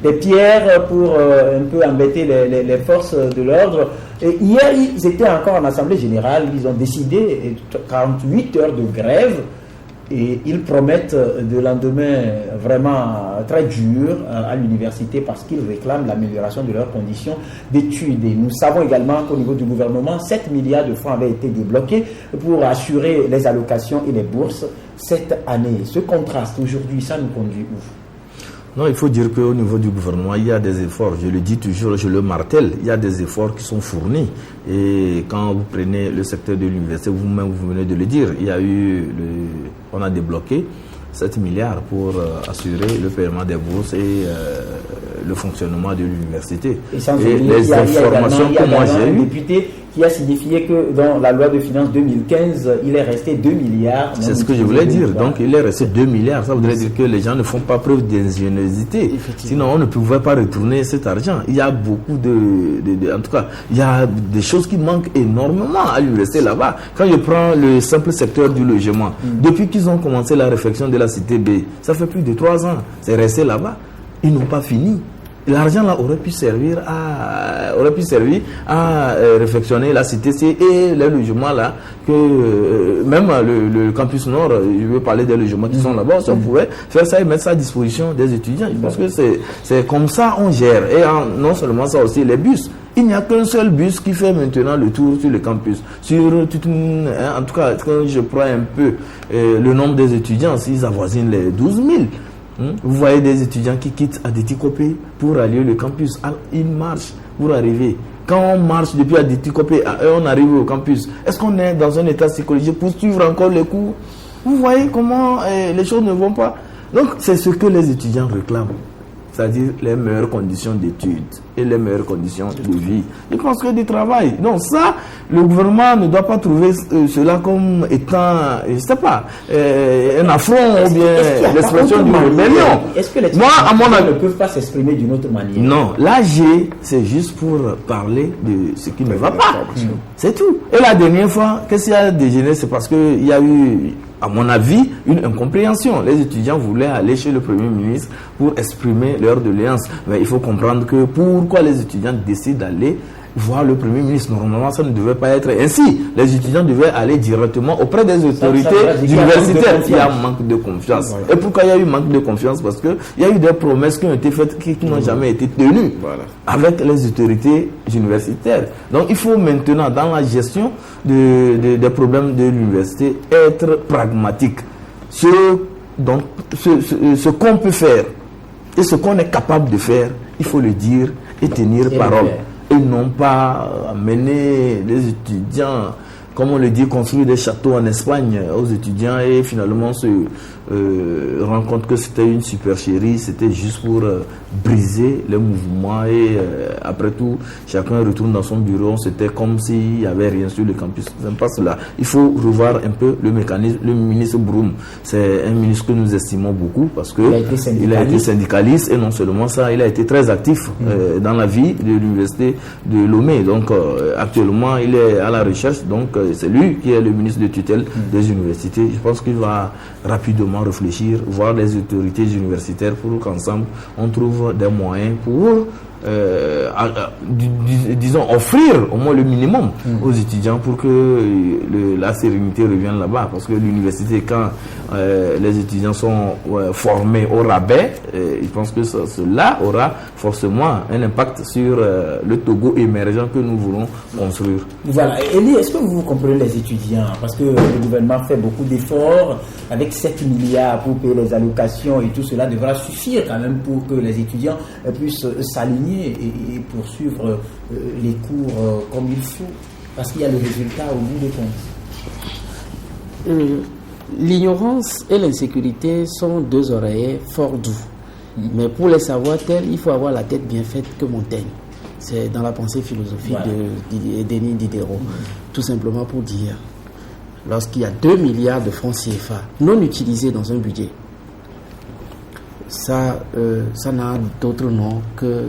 des pierres pour un peu embêter les forces de l'ordre. Et hier ils étaient encore en assemblée générale, ils ont décidé 48 heures de grève. Et ils promettent de lendemain vraiment très dur à l'université parce qu'ils réclament l'amélioration de leurs conditions d'études. Et nous savons également qu'au niveau du gouvernement, 7 milliards de francs avaient été débloqués pour assurer les allocations et les bourses cette année. Ce contraste aujourd'hui, ça nous conduit où ? Non, il faut dire qu'au niveau du gouvernement, il y a des efforts. Je le dis toujours, je le martèle, il y a des efforts qui sont fournis. Et quand vous prenez le secteur de l'université, vous-même, vous venez de le dire, on a débloqué 7 milliards pour assurer le paiement des bourses et le fonctionnement de l'université. Et les informations que moi j'ai eues, député qui a signifié que dans la loi de finances 2015, il est resté 2 milliards. C'est ce que je voulais dire. Donc, il est resté 2 milliards. Ça voudrait dire que les gens ne font pas preuve d'ingéniosité. Sinon, on ne pouvait pas retourner cet argent. Il y a beaucoup en tout cas, il y a des choses qui manquent énormément à l'université là-bas. Quand je prends le simple secteur du logement, depuis qu'ils ont commencé la réflexion de la cité B, ça fait plus de 3 ans. C'est resté là-bas. Ils n'ont pas fini. L'argent là aurait pu servir à réfectionner la cité C et les logements là, que même le campus nord, je veux parler des logements qui sont là-bas, on pouvait faire ça et mettre ça à disposition des étudiants. Je pense que c'est comme ça on gère. Et non seulement ça aussi, les bus. Il n'y a qu'un seul bus qui fait maintenant le tour sur le campus. En tout cas, quand je prends un peu le nombre des étudiants, ils avoisinent les 12 000. Vous voyez des étudiants qui quittent Adétikopé pour aller au campus. Ils marchent pour arriver. Quand on marche depuis Adétikopé, on arrive au campus. Est-ce qu'on est dans un état psychologique pour suivre encore les cours? Vous voyez comment les choses ne vont pas. Donc, c'est ce que les étudiants réclament. C'est-à-dire les meilleures conditions d'études et les meilleures conditions de vie. Je pense que du travail. Donc ça, le gouvernement ne doit pas trouver cela comme étant, je ne sais pas, un affront ou bien l'expression d'une rébellion. Est-ce que les étudiants ne peuvent pas s'exprimer d'une autre manière? Non, l'AG, c'est juste pour parler de ce qui ne va pas. C'est tout. Et la dernière fois, qu'est-ce qu'il y a dégénéré? C'est parce qu'il y a eu, à mon avis, une incompréhension. Les étudiants voulaient aller chez le Premier ministre pour exprimer leur doléance. Mais il faut comprendre que pourquoi les étudiants décident d'aller voir le Premier ministre. Normalement, ça ne devait pas être ainsi. Les étudiants devaient aller directement auprès des autorités universitaires. Il y a un manque de confiance. Ouais. Et pourquoi il y a eu manque de confiance? Parce qu'il y a eu des promesses qui ont été faites qui n'ont jamais été tenues avec les autorités universitaires. Donc, il faut maintenant, dans la gestion des problèmes de l'université, être pragmatique. Ce qu'on peut faire et ce qu'on est capable de faire, il faut le dire et tenir parole. Et non pas amener les étudiants, comme on le dit, construire des châteaux en Espagne aux étudiants et finalement se rendre compte que c'était une supercherie, c'était juste pour briser les mouvements et après tout, chacun retourne dans son bureau, c'était comme s'il n'y avait rien sur le campus. C'est pas cela. Il faut revoir un peu le mécanisme. Le ministre Broum, c'est un ministre que nous estimons beaucoup parce que il a été syndicaliste et non seulement ça, il a été très actif dans la vie de l'université de Lomé. Donc actuellement, il est à la recherche, donc c'est lui qui est le ministre de tutelle des universités. Je pense qu'il va rapidement réfléchir, voir les autorités universitaires pour qu'ensemble on trouve des moyens pour disons offrir au moins le minimum aux étudiants pour que la sérénité revienne là-bas, parce que l'université, quand les étudiants sont formés au rabais, je pense que cela aura forcément un impact sur le Togo émergent que nous voulons construire. Voilà. Elie, est-ce que vous comprenez les étudiants? Parce que le gouvernement fait beaucoup d'efforts avec 7 milliards pour payer les allocations et tout cela devra suffire quand même pour que les étudiants puissent s'aligner et poursuivre les cours comme il faut. Parce qu'il y a le résultat au bout de compte. L'ignorance et l'insécurité sont deux oreillers fort doux. Mais pour les savoir tels, il faut avoir la tête bien faite que Montaigne. C'est dans la pensée philosophique de Denis Diderot. Tout simplement pour dire, lorsqu'il y a 2 milliards de francs CFA non utilisés dans un budget, ça n'a d'autre nom que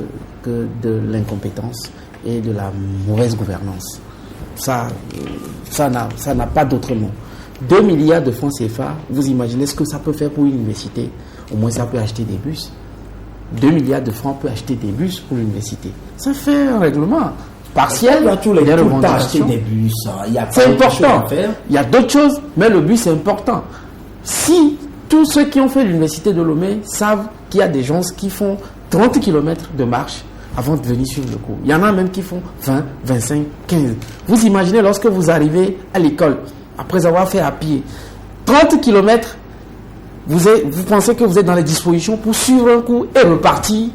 de l'incompétence et de la mauvaise gouvernance. Ça n'a pas d'autre nom. 2 milliards de francs CFA, vous imaginez ce que ça peut faire pour une université? Au moins ça peut acheter des bus. 2 milliards de francs peut acheter des bus pour l'université. Ça fait un règlement partiel. Il y a tous les temps acheter des bus. C'est important. Il y a d'autres choses, mais le bus c'est important. Si tous ceux qui ont fait l'université de Lomé savent qu'il y a des gens qui font 30 km de marche avant de venir suivre le cours. Il y en a même qui font 20, 25, 15. Vous imaginez lorsque vous arrivez à l'école, après avoir fait à pied 30 km, vous pensez que vous êtes dans les dispositions pour suivre un cours et repartir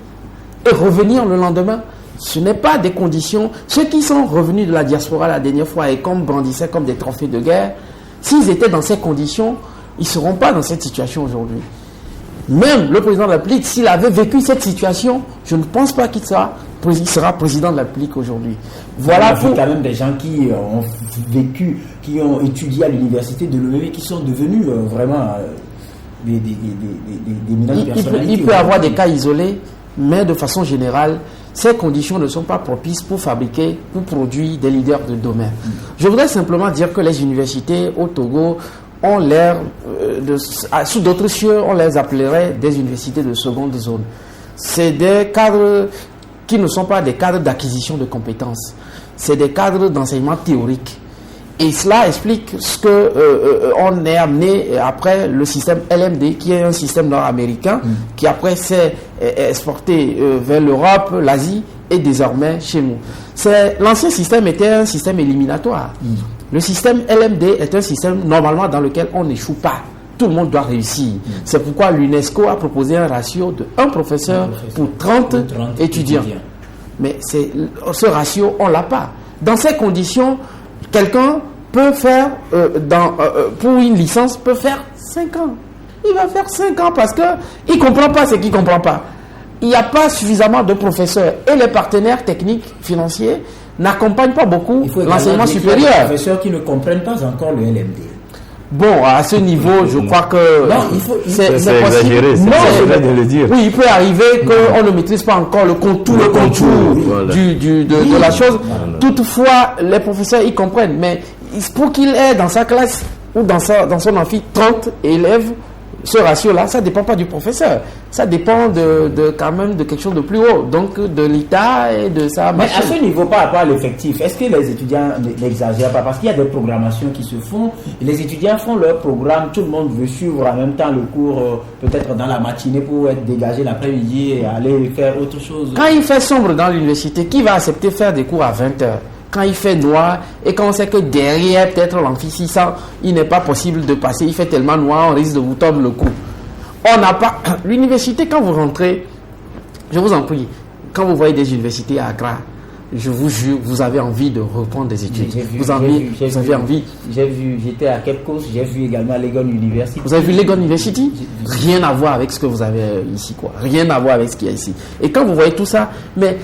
et revenir le lendemain. Ce n'est pas des conditions. Ceux qui sont revenus de la diaspora la dernière fois et comme brandissaient comme des trophées de guerre, s'ils étaient dans ces conditions, ils ne seront pas dans cette situation aujourd'hui. Même le président de la République, s'il avait vécu cette situation, je ne pense pas qu'il sera président de la République aujourd'hui. Voilà pour quand même des gens qui ont vécu, qui ont étudié à l'université de Lomé, qui sont devenus vraiment des personnalités. Il peut y avoir des cas isolés, mais de façon générale, ces conditions ne sont pas propices pour fabriquer, pour produire des leaders de domaine. Je voudrais simplement dire que les universités au Togo ont l'air, sous d'autres cieux, on les appellerait des universités de seconde zone. C'est des cadres qui ne sont pas des cadres d'acquisition de compétences. C'est des cadres d'enseignement théorique. Et cela explique ce que on est amené après le système LMD, qui est un système nord-américain, qui après s'est exporté vers l'Europe, l'Asie et désormais chez nous. L'ancien système était un système éliminatoire. Le système LMD est un système normalement dans lequel on n'échoue pas. Tout le monde doit réussir. C'est pourquoi l'UNESCO a proposé un ratio de 1 professeur pour 30 étudiants. Mais ce ratio, on ne l'a pas. Dans ces conditions, quelqu'un peut faire, pour une licence, peut faire 5 ans. Il va faire 5 ans parce qu'il ne comprend pas ce qu'il ne comprend pas. Il n'y a pas suffisamment de professeurs et les partenaires techniques, financiers n'accompagnent pas beaucoup l'enseignement supérieur. Il y a des professeurs qui ne comprennent pas encore le LMD. Bon, à ce niveau, je crois que c'est exagéré, c'est vrai de le dire. Oui, il peut arriver qu'on ne maîtrise pas encore le contour de la chose. Toutefois, les professeurs, ils comprennent. Mais pour qu'il ait dans sa classe ou dans son amphi 30 élèves, ce ratio-là, ça ne dépend pas du professeur. Ça dépend quand même de quelque chose de plus haut. Donc, de l'État et de sa machine. Mais à ce niveau, par rapport à l'effectif, est-ce que les étudiants n'exagèrent pas? Parce qu'il y a des programmations qui se font. Et les étudiants font leur programme. Tout le monde veut suivre en même temps le cours, peut-être dans la matinée pour être dégagé l'après-midi et aller faire autre chose. Quand il fait sombre dans l'université, qui va accepter faire des cours à 20 heures? Quand il fait noir et quand on sait que derrière peut-être l'amphi 600, il n'est pas possible de passer, il fait tellement noir, on risque de vous tordre le cou. On n'a pas... L'université, quand vous rentrez, je vous en prie, quand vous voyez des universités à Accra, je vous jure, vous avez envie de reprendre des études. Vous avez envie. J'ai vu, j'étais à Cape Coast, j'ai vu également Legon University. Vous avez vu Legon University? Rien à voir avec ce que vous avez ici, quoi. Rien à voir avec ce qu'il y a ici. Et quand vous voyez tout ça, mais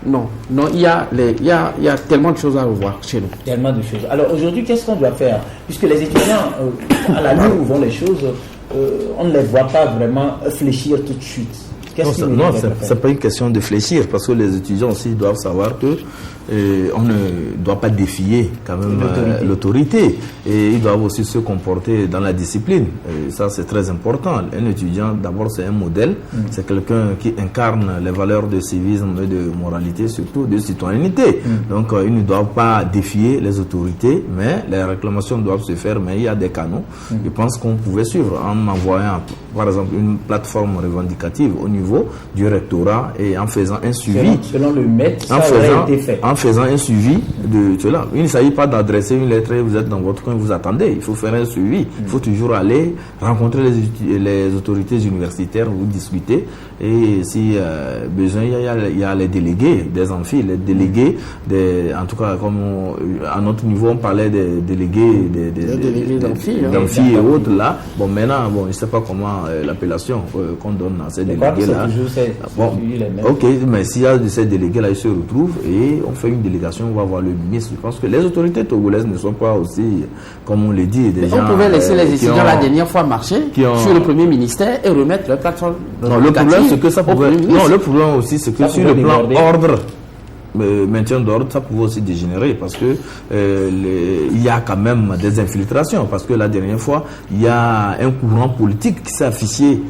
Non, il y a tellement de choses à revoir chez nous. Tellement de choses. Alors aujourd'hui, qu'est-ce qu'on doit faire? Puisque les étudiants, à la nuit où vont les choses, on ne les voit pas vraiment fléchir tout de suite. Non, c'est pas une question de fléchir, parce que les étudiants aussi doivent savoir que on ne doit pas défier quand même l'autorité, et ils doivent aussi se comporter dans la discipline. Et ça, c'est très important. Un étudiant, d'abord, c'est un modèle, c'est quelqu'un qui incarne les valeurs de civisme et de moralité, surtout de citoyenneté. Donc, ils ne doivent pas défier les autorités, mais les réclamations doivent se faire, mais il y a des canaux. Je pense qu'on pouvait suivre en envoyant, par exemple, une plateforme revendicative au niveau niveau du rectorat et en faisant un suivi. Selon le maître, ça aurait été fait. En faisant un suivi de cela. Il ne s'agit pas d'adresser une lettre et vous êtes dans votre coin, vous attendez. Il faut faire un suivi. Il faut toujours aller rencontrer les autorités universitaires, vous discuter. Et si besoin, il y a les délégués des amphis, les délégués, en tout cas, comme à notre niveau, on parlait des délégués d'amphis et autres là. Bon, maintenant, je ne sais pas comment l'appellation qu'on donne à ces délégués-là. Ok, mais s'il y a de ces délégués-là, ils se retrouvent et on fait une délégation, on va voir le ministre. Je pense que les autorités togolaises ne sont pas aussi, comme on l'a dit, des gens... On pouvait laisser les étudiants la dernière fois marcher sur le premier ministère et remettre leur plateforme. Non, le problème, c'est que ça pouvait... Non, le problème aussi, c'est que sur le plan ordre, maintien d'ordre, ça pouvait aussi dégénérer parce que il y a quand même des infiltrations. Parce que la dernière fois, il y a un courant politique qui s'est affiché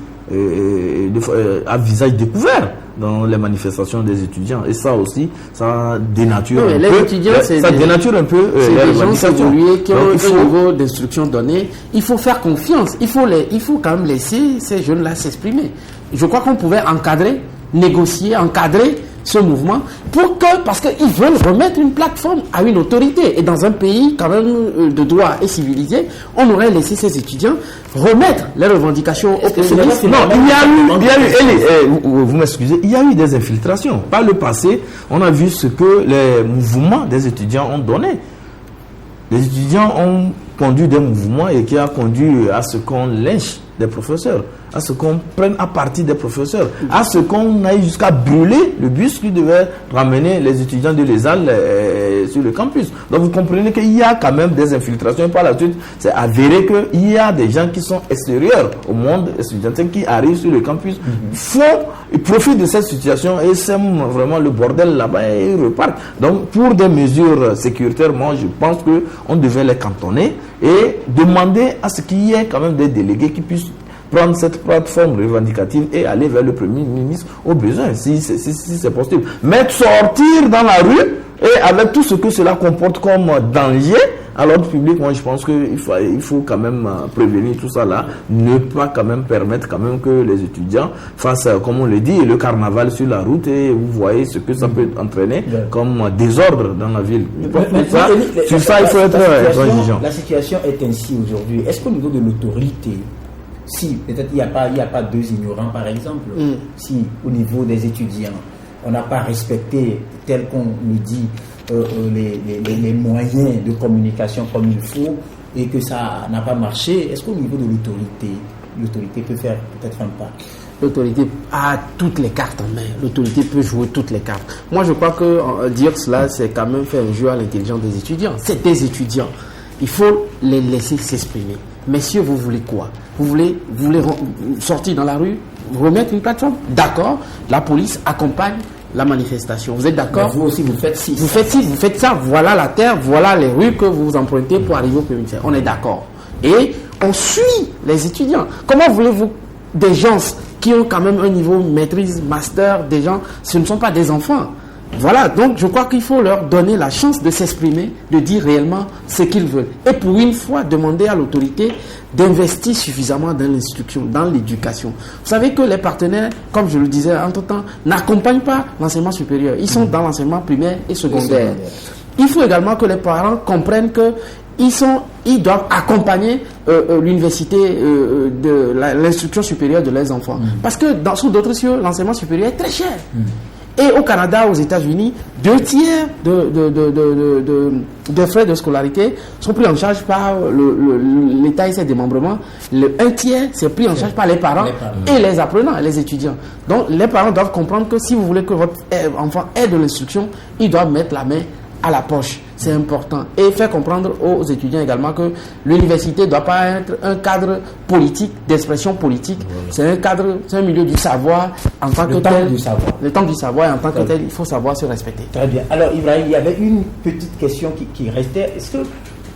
à visage découvert dans les manifestations des étudiants. Et ça aussi, ça dénature un peu. Ça dénature un peu les manifestations. Qui ont un niveau d'instruction donné. Il faut faire confiance. Il faut quand même laisser ces jeunes-là s'exprimer. Je crois qu'on pouvait encadrer ce mouvement parce qu'ils veulent remettre une plateforme à une autorité. Et dans un pays quand même de droit et civilisé, on aurait laissé ces étudiants remettre les revendications au président. Non, vous m'excusez, il y a eu des infiltrations. Par le passé, on a vu ce que les mouvements des étudiants ont donné. Les étudiants ont conduit des mouvements et qui a conduit à ce qu'on lynche des professeurs, à ce qu'on prenne à partie des professeurs, à ce qu'on aille jusqu'à brûler le bus qui devait ramener les étudiants de l'ESAL sur le campus. Donc vous comprenez qu'il y a quand même des infiltrations. Par la suite, c'est avéré qu'il y a des gens qui sont extérieurs au monde étudiantin qui arrivent sur le campus, ils profitent de cette situation et sèment vraiment le bordel là-bas et ils repartent. Donc pour des mesures sécuritaires, moi je pense qu'on devait les cantonner et demander à ce qu'il y ait quand même des délégués qui puissent prendre cette plateforme revendicative et aller vers le Premier ministre au besoin, si c'est possible. Mais sortir dans la rue et avec tout ce que cela comporte comme danger à l'ordre public, moi je pense qu'il faut quand même prévenir tout ça là, ne pas quand même permettre quand même que les étudiants fassent, comme on le dit, le carnaval sur la route et vous voyez ce que ça peut entraîner comme désordre dans la ville. Sur ça, il faut être transigeant. La situation est ainsi aujourd'hui. Est-ce qu'au niveau de l'autorité, si peut-être il n'y a pas deux ignorants par exemple, si au niveau des étudiants, on n'a pas respecté tel qu'on nous dit les moyens de communication comme il faut et que ça n'a pas marché, est-ce qu'au niveau de l'autorité peut faire peut-être un pas? L'autorité a toutes les cartes en main. L'autorité peut jouer toutes les cartes. Moi, je crois que dire cela, c'est quand même faire un jeu à l'intelligence des étudiants. C'est des étudiants. Il faut les laisser s'exprimer. Messieurs, vous voulez quoi? Vous voulez sortir dans la rue, remettre une plateforme? D'accord. La police accompagne la manifestation. Vous êtes d'accord? Vous aussi, vous faites ci. Vous faites ça. Voilà la terre, voilà les rues que vous empruntez pour arriver au Premier ministère. On est d'accord. Et on suit les étudiants. Comment voulez-vous des gens qui ont quand même un niveau maîtrise, master, des gens, ce ne sont pas des enfants. Voilà, donc je crois qu'il faut leur donner la chance de s'exprimer, de dire réellement ce qu'ils veulent. Et pour une fois, demander à l'autorité d'investir suffisamment dans l'instruction, dans l'éducation. Vous savez que les partenaires, comme je le disais entre-temps, n'accompagnent pas l'enseignement supérieur. Ils sont dans l'enseignement primaire et secondaire. Il faut également que les parents comprennent que ils doivent accompagner l'université de l'instruction supérieure de leurs enfants. Parce que sous d'autres cieux, l'enseignement supérieur est très cher. Et au Canada, aux États-Unis, 2/3 de frais de scolarité sont pris en charge par l'État et ses démembrements. Un tiers, c'est pris en charge par les parents et les apprenants, les étudiants. Donc, les parents doivent comprendre que si vous voulez que votre enfant ait de l'instruction, ils doivent mettre la main à la poche. C'est important. Et faire comprendre aux étudiants également que l'université ne doit pas être un cadre politique, d'expression politique. C'est un milieu du savoir en tant que tel. Le temps du savoir, en tant que tel, il faut savoir se respecter. Très bien. Alors, Ibrahim, il y avait une petite question qui restait. Est-ce que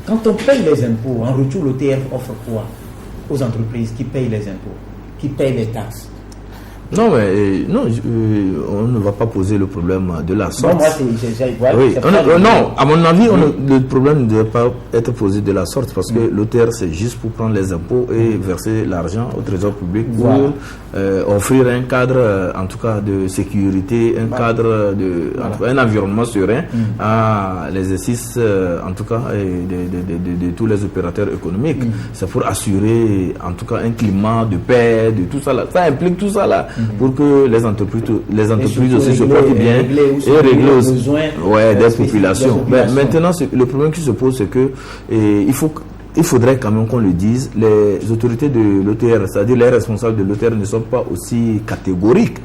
quand on paye les impôts, en retour, l'OTF offre quoi aux entreprises qui payent les impôts, qui payent les taxes? Non, mais on ne va pas poser le problème de la sorte. Non, moi, oui. Non, à mon avis, le problème ne doit pas être posé de la sorte parce que l'OTR, c'est juste pour prendre les impôts et verser l'argent au trésor public pour offrir un cadre, en tout cas, de sécurité, un cadre un environnement serein à l'exercice, en tout cas, de tous les opérateurs économiques. C'est pour assurer, en tout cas, un climat de paix, de tout ça là. Ça implique tout ça là pour que les entreprises aussi se portent bien et régler aussi des populations. Mais maintenant, le problème qui se pose, c'est que il faudrait quand même qu'on le dise, les autorités de l'OTR, c'est-à-dire les responsables de l'OTR ne sont pas aussi catégoriques.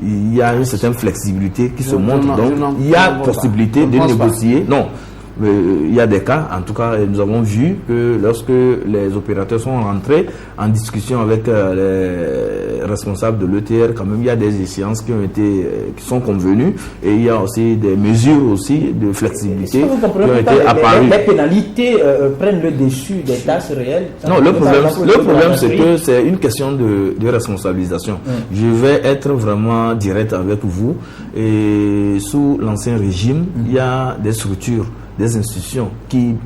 Il y a une certaine flexibilité qui se montre, donc il y a possibilité de négocier. Non. Il y a des cas, en tout cas, nous avons vu que lorsque les opérateurs sont rentrés en discussion avec les responsables de l'ETR, quand même, il y a des échéances qui sont convenues et il y a aussi des mesures aussi de flexibilité qui ont été apparues. Les pénalités prennent le dessus des tâches réelles. Non, le problème c'est que c'est une question de responsabilisation. Je vais être vraiment direct avec vous. Et sous l'ancien régime, il y a des structures, des institutions qui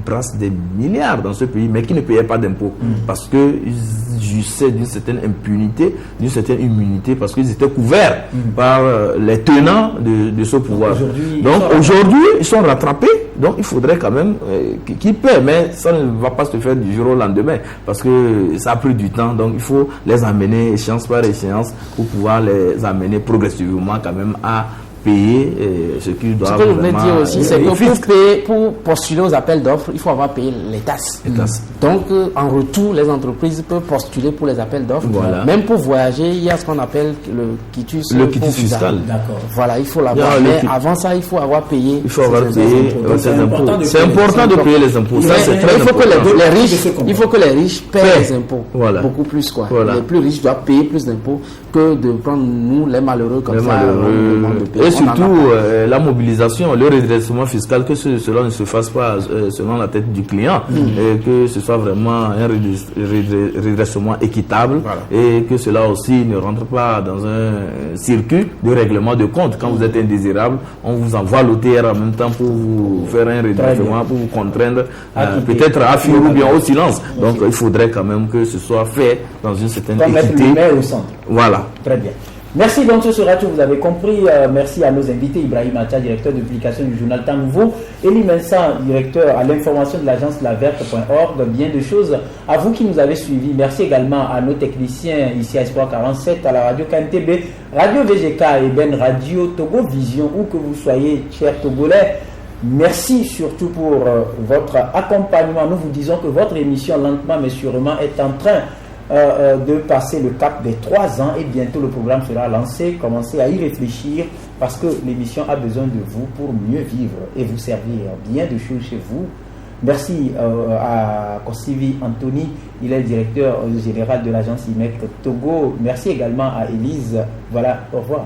brassent des milliards dans ce pays, mais qui ne payaient pas d'impôts parce qu'ils jouissaient d'une certaine impunité, d'une certaine immunité, parce qu'ils étaient couverts par les tenants de ce pouvoir. Donc aujourd'hui, ils sont rattrapés. Donc il faudrait quand même qu'ils paient, mais ça ne va pas se faire du jour au lendemain parce que ça a pris du temps. Donc il faut les amener échéance par échéance pour pouvoir les amener progressivement quand même à payer ce qu'ils doivent. Ce que je voulais dire aussi, c'est que pour postuler aux appels d'offres, il faut avoir payé les taxes. Donc, en retour, les entreprises peuvent postuler pour les appels d'offres. Voilà. Même pour voyager, il y a ce qu'on appelle le quitus fiscal. D'accord. Voilà, il faut l'avoir. Mais avant ça, il faut avoir payé. Il faut avoir payé ses impôts. C'est important de payer les impôts. Ça, c'est très important. Il faut que les riches paient les impôts. Voilà. Beaucoup plus, quoi. Voilà. Les plus riches doivent payer plus d'impôts que de prendre nous, les malheureux, comme ça. Et surtout, la mobilisation, le redressement fiscal, que cela ne se fasse pas selon la tête du client, et que ce soit vraiment un redressement équitable, et que cela aussi ne rentre pas dans un circuit de règlement de compte. Quand vous êtes indésirable, on vous envoie l'OTR en même temps pour vous faire un redressement, pour vous contraindre peut-être à fuir ou bien au silence. Donc il faudrait quand même que ce soit fait dans une certaine équité. Au centre. Voilà. Très bien. Merci, donc ce sera tout, vous avez compris. Merci à nos invités, Ibrahim Acha, directeur de publication du journal Temps Nouveau, Elie Mensan, directeur à l'information de l'agence laverte.org. Bien de choses à vous qui nous avez suivis. Merci également à nos techniciens ici à Espoir 47, à la radio KNTB, Radio VGK et Ben Radio Togo Vision, où que vous soyez, chers Togolais. Merci surtout pour votre accompagnement. Nous vous disons que votre émission, lentement mais sûrement, est en train de passer le cap des 3 ans et bientôt le programme sera lancé. Commencez à y réfléchir parce que l'émission a besoin de vous pour mieux vivre et vous servir bien de choses chez vous. Merci à Kosivi Anthony, il est le directeur général de l'agence IMEC Togo. Merci également à Élise. Voilà, au revoir.